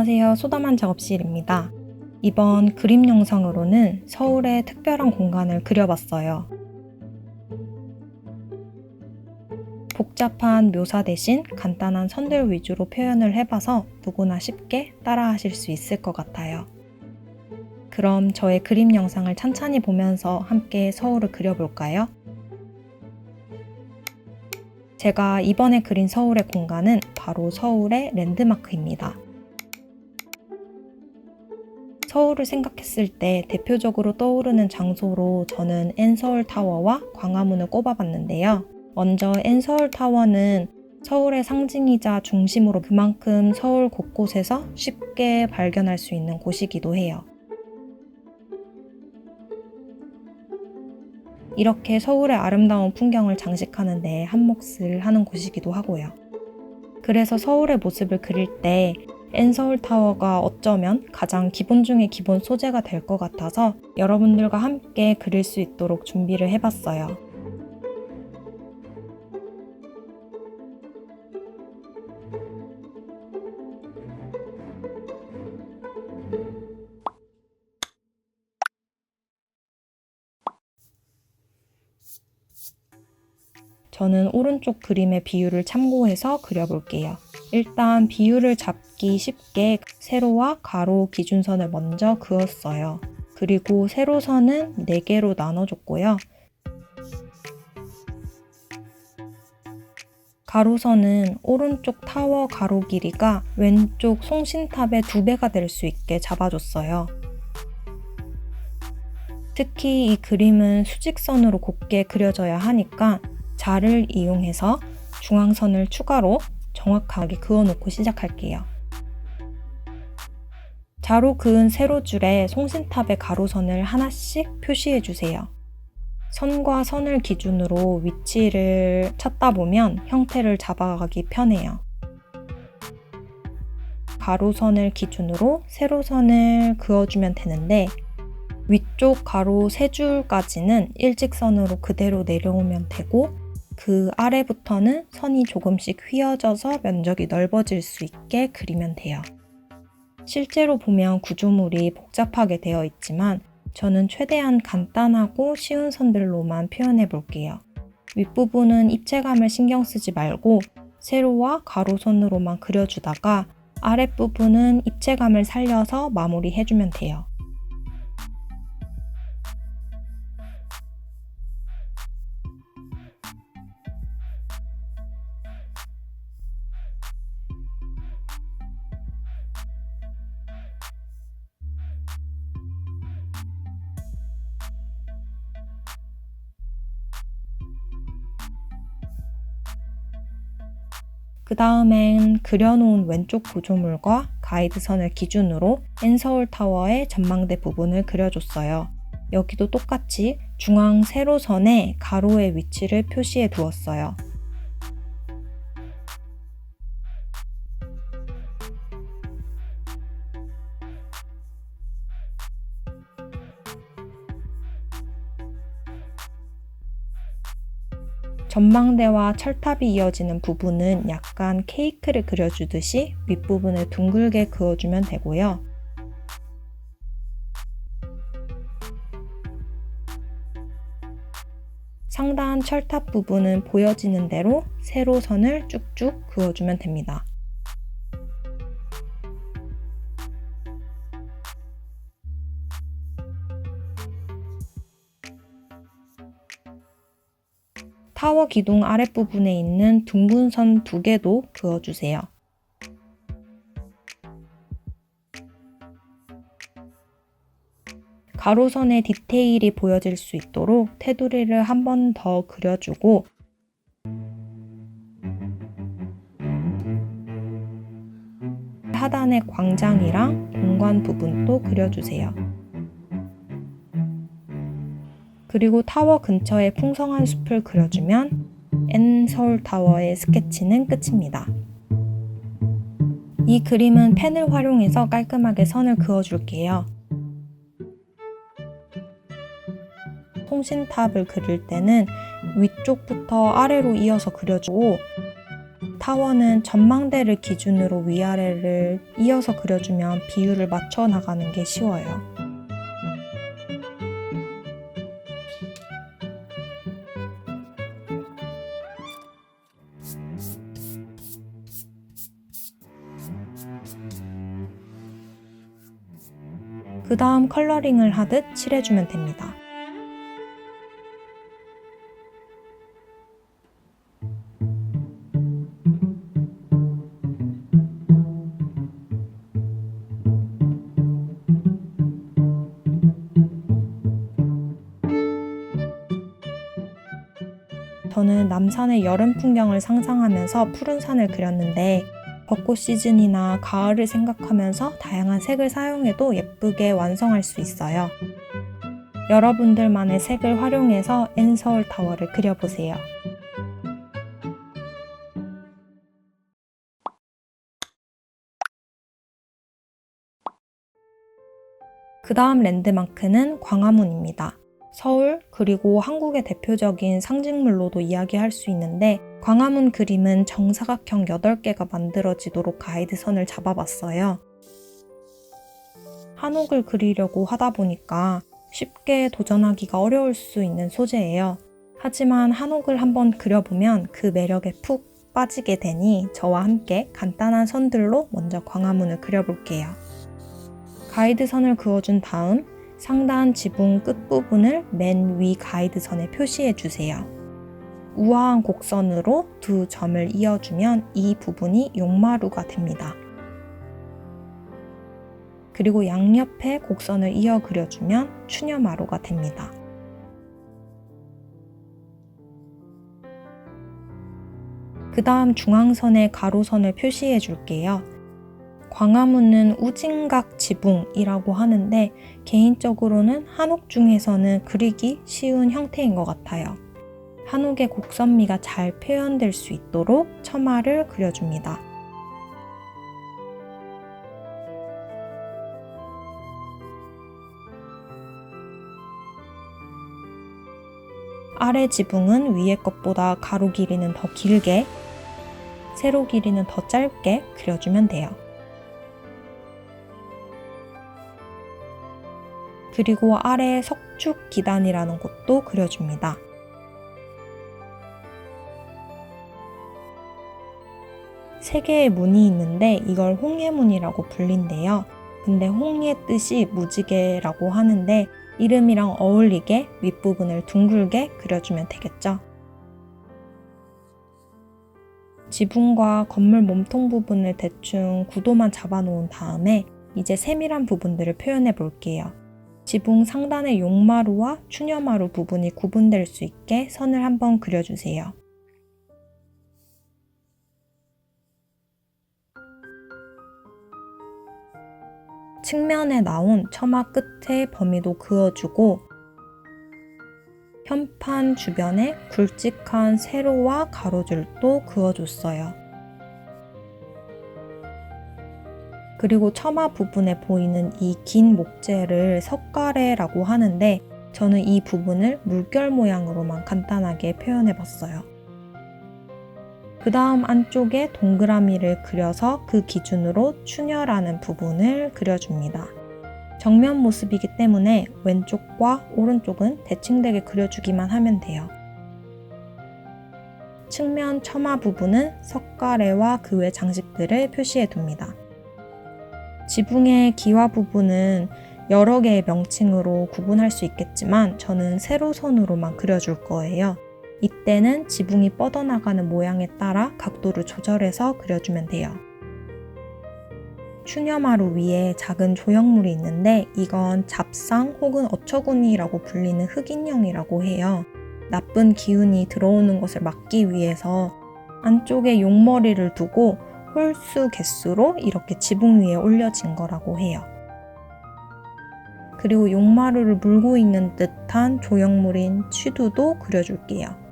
안녕하세요. 소담한 작업실입니다. 이번 그림 영상으로는 서울의 특별한 공간을 그려봤어요. 복잡한 묘사 대신 간단한 선들 위주로 표현을 해봐서 누구나 쉽게 따라하실 수 있을 것 같아요. 그럼 저의 그림 영상을 찬찬히 보면서 함께 서울을 그려볼까요? 제가 이번에 그린 서울의 공간은 바로 서울의 랜드마크입니다. 서울을 생각했을 때 대표적으로 떠오르는 장소로 저는 N서울타워와 광화문을 꼽아봤는데요. 먼저 N서울타워는 서울의 상징이자 중심으로 그만큼 서울 곳곳에서 쉽게 발견할 수 있는 곳이기도 해요. 이렇게 서울의 아름다운 풍경을 장식하는 데 한몫을 하는 곳이기도 하고요. 그래서 서울의 모습을 그릴 때 N서울타워가 어쩌면 가장 기본 중의 기본 소재가 될 것 같아서 여러분들과 함께 그릴 수 있도록 준비를 해봤어요. 저는 오른쪽 그림의 비율을 참고해서 그려볼게요. 일단 비율을 잡기 쉽게 세로와 가로 기준선을 먼저 그었어요. 그리고 세로선은 4개로 나눠줬고요. 가로선은 오른쪽 타워 가로 길이가 왼쪽 송신탑의 2배가 될 수 있게 잡아줬어요. 특히 이 그림은 수직선으로 곱게 그려져야 하니까 자를 이용해서 중앙선을 추가로 정확하게 그어놓고 시작할게요. 자로 그은 세로줄에 송신탑의 가로선을 하나씩 표시해주세요. 선과 선을 기준으로 위치를 찾다 보면 형태를 잡아가기 편해요. 가로선을 기준으로 세로선을 그어주면 되는데 위쪽 가로 3줄까지는 일직선으로 그대로 내려오면 되고 그 아래부터는 선이 조금씩 휘어져서 면적이 넓어질 수 있게 그리면 돼요. 실제로 보면 구조물이 복잡하게 되어 있지만 저는 최대한 간단하고 쉬운 선들로만 표현해 볼게요. 윗부분은 입체감을 신경 쓰지 말고 세로와 가로선으로만 그려주다가 아랫부분은 입체감을 살려서 마무리해주면 돼요. 그 다음엔 그려놓은 왼쪽 구조물과 가이드선을 기준으로 N서울타워의 전망대 부분을 그려줬어요. 여기도 똑같이 중앙 세로선에 가로의 위치를 표시해 두었어요. 전망대와 철탑이 이어지는 부분은 약간 케이크를 그려주듯이 윗부분을 둥글게 그어주면 되고요. 상단 철탑 부분은 보여지는 대로 세로선을 쭉쭉 그어주면 됩니다. 타워 기둥 아랫부분에 있는 둥근 선 2개도 그어주세요. 가로선의 디테일이 보여질 수 있도록 테두리를 한 번 더 그려주고 하단의 광장이랑 공간 부분도 그려주세요. 그리고 타워 근처에 풍성한 숲을 그려주면 N서울타워의 스케치는 끝입니다. 이 그림은 펜을 활용해서 깔끔하게 선을 그어줄게요. 송신탑을 그릴 때는 위쪽부터 아래로 이어서 그려주고 타워는 전망대를 기준으로 위아래를 이어서 그려주면 비율을 맞춰 나가는 게 쉬워요. 그 다음 컬러링을 하듯 칠해주면 됩니다. 저는 남산의 여름 풍경을 상상하면서 푸른 산을 그렸는데 벚꽃 시즌이나 가을을 생각하면서 다양한 색을 사용해도 예쁘게 완성할 수 있어요. 여러분들만의 색을 활용해서 N서울타워를 그려보세요. 그 다음 랜드마크는 광화문입니다. 서울 그리고 한국의 대표적인 상징물로도 이야기할 수 있는데 광화문 그림은 정사각형 8개가 만들어지도록 가이드선을 잡아봤어요. 한옥을 그리려고 하다 보니까 쉽게 도전하기가 어려울 수 있는 소재예요. 하지만 한옥을 한번 그려보면 그 매력에 푹 빠지게 되니 저와 함께 간단한 선들로 먼저 광화문을 그려볼게요. 가이드선을 그어준 다음 상단 지붕 끝부분을 맨 위 가이드선에 표시해 주세요. 우아한 곡선으로 두 점을 이어주면 이 부분이 용마루가 됩니다. 그리고 양옆에 곡선을 이어 그려주면 추녀마루가 됩니다. 그 다음 중앙선에 가로선을 표시해 줄게요. 광화문은 우징각 지붕이라고 하는데 개인적으로는 한옥 중에서는 그리기 쉬운 형태인 것 같아요. 한옥의 곡선미가 잘 표현될 수 있도록 처마를 그려줍니다. 아래 지붕은 위의 것보다 가로 길이는 더 길게, 세로 길이는 더 짧게 그려주면 돼요. 그리고 아래 석축 기단이라는 곳도 그려줍니다. 세 개의 문이 있는데 이걸 홍해문이라고 불린대요. 근데 홍의 뜻이 무지개라고 하는데 이름이랑 어울리게 윗부분을 둥글게 그려주면 되겠죠. 지붕과 건물 몸통 부분을 대충 구도만 잡아놓은 다음에 이제 세밀한 부분들을 표현해 볼게요. 지붕 상단의 용마루와 추녀마루 부분이 구분될 수 있게 선을 한번 그려주세요. 측면에 나온 처마 끝에 범위도 그어주고 현판 주변에 굵직한 세로와 가로줄도 그어줬어요. 그리고 처마 부분에 보이는 이 긴 목재를 석가래라고 하는데 저는 이 부분을 물결 모양으로만 간단하게 표현해봤어요. 그 다음 안쪽에 동그라미를 그려서 그 기준으로 추녀라는 부분을 그려줍니다. 정면 모습이기 때문에 왼쪽과 오른쪽은 대칭되게 그려주기만 하면 돼요. 측면 처마 부분은 석가래와 그 외 장식들을 표시해둡니다. 지붕의 기와 부분은 여러 개의 명칭으로 구분할 수 있겠지만 저는 세로선으로만 그려줄 거예요. 이때는 지붕이 뻗어나가는 모양에 따라 각도를 조절해서 그려주면 돼요. 추녀마루 위에 작은 조형물이 있는데 이건 잡상 혹은 어처구니라고 불리는 흑인형이라고 해요. 나쁜 기운이 들어오는 것을 막기 위해서 안쪽에 용머리를 두고 홀수 개수로 이렇게 지붕 위에 올려진 거라고 해요. 그리고 용마루를 물고 있는 듯한 조형물인 취두도 그려줄게요.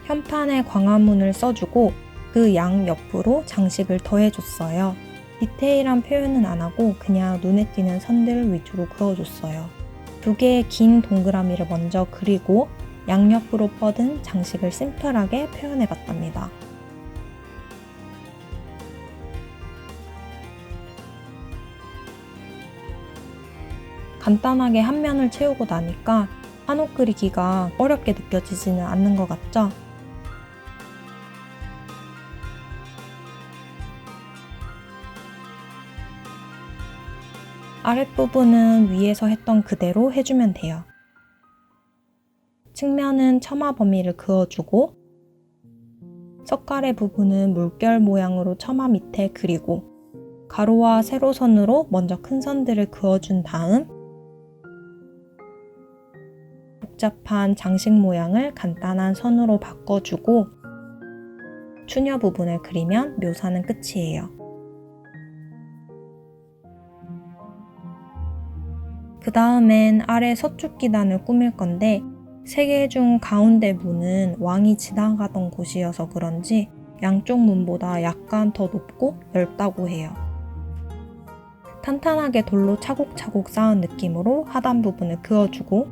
현판에 광화문을 써주고 그 양 옆으로 장식을 더해줬어요. 디테일한 표현은 안 하고 그냥 눈에 띄는 선들 위주로 그어줬어요. 2개의 긴 동그라미를 먼저 그리고 양옆으로 뻗은 장식을 심플하게 표현해봤답니다. 간단하게 한 면을 채우고 나니까 한옥 그리기가 어렵게 느껴지지는 않는 것 같죠? 아랫부분은 위에서 했던 그대로 해주면 돼요. 측면은 처마 범위를 그어주고 석가래 부분은 물결 모양으로 처마 밑에 그리고 가로와 세로선으로 먼저 큰 선들을 그어준 다음 복잡한 장식 모양을 간단한 선으로 바꿔주고 추녀 부분을 그리면 묘사는 끝이에요. 그 다음엔 아래 서축기단을 꾸밀 건데 3개 중 가운데 문은 왕이 지나가던 곳이어서 그런지 양쪽 문보다 약간 더 높고 넓다고 해요. 탄탄하게 돌로 차곡차곡 쌓은 느낌으로 하단 부분을 그어주고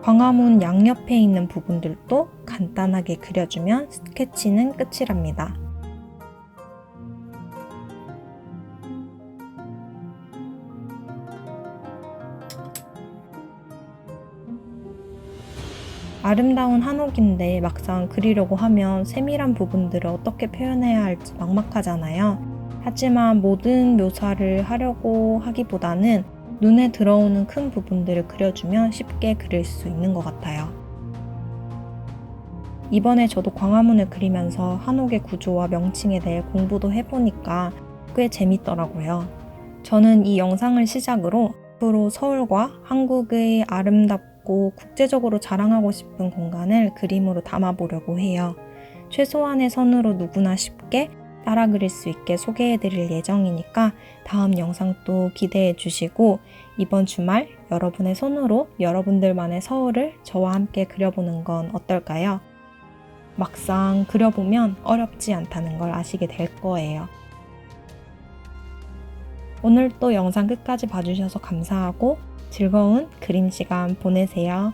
광화문 양옆에 있는 부분들도 간단하게 그려주면 스케치는 끝이랍니다. 아름다운 한옥인데 막상 그리려고 하면 세밀한 부분들을 어떻게 표현해야 할지 막막하잖아요. 하지만 모든 묘사를 하려고 하기보다는 눈에 들어오는 큰 부분들을 그려주면 쉽게 그릴 수 있는 것 같아요. 이번에 저도 광화문을 그리면서 한옥의 구조와 명칭에 대해 공부도 해보니까 꽤 재밌더라고요. 저는 이 영상을 시작으로 앞으로 서울과 한국의 아름답고 국제적으로 자랑하고 싶은 공간을 그림으로 담아보려고 해요. 최소한의 선으로 누구나 쉽게 따라 그릴 수 있게 소개해드릴 예정이니까 다음 영상도 기대해 주시고 이번 주말 여러분의 손으로 여러분들만의 서울을 저와 함께 그려보는 건 어떨까요? 막상 그려보면 어렵지 않다는 걸 아시게 될 거예요. 오늘 또 영상 끝까지 봐주셔서 감사하고 즐거운 그림 시간 보내세요.